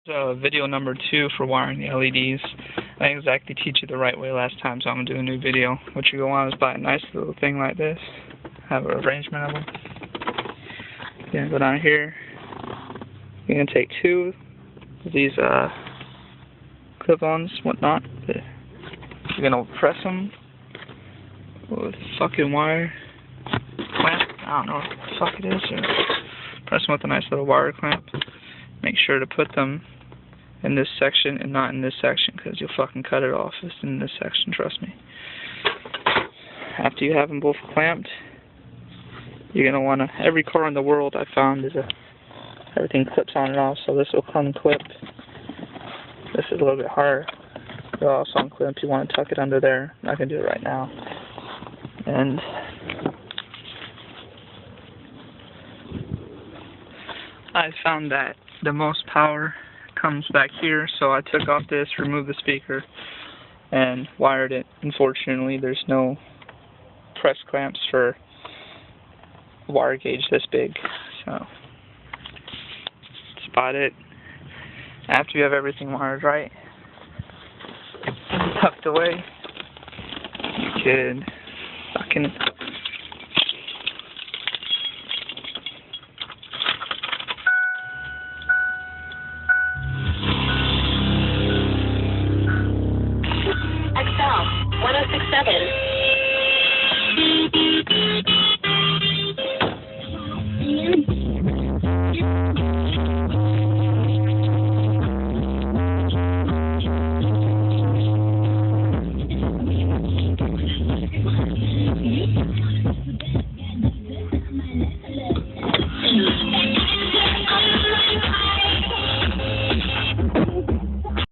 Video number 2 for wiring the LEDs. I didn't exactly teach you the right way last time, so I'm going to do a new video. What you're going to want is buy a nice little thing like this. Have an arrangement of them. You're going to go down here. You're going to take 2 of these clip-ons, whatnot. You're going to press them with a fucking wire clamp. I don't know what the fuck it is. Or press them with a nice little wire clamp. Make sure to put them in this section and not in this section, because you'll fucking cut it off. It's in this section, trust me. After you have them both clamped, you're going to want to, every car in the world I found is everything clips on and off, so this will come clip. This is a little bit harder. It'll also unclip. You want to tuck it under there. I'm not going to do it right now. And I found that the most power comes back here, so I took off this, removed the speaker, and wired it. Unfortunately, there's no press clamps for a wire gauge this big, so that's about it. After you have everything wired right and tucked away, you can fucking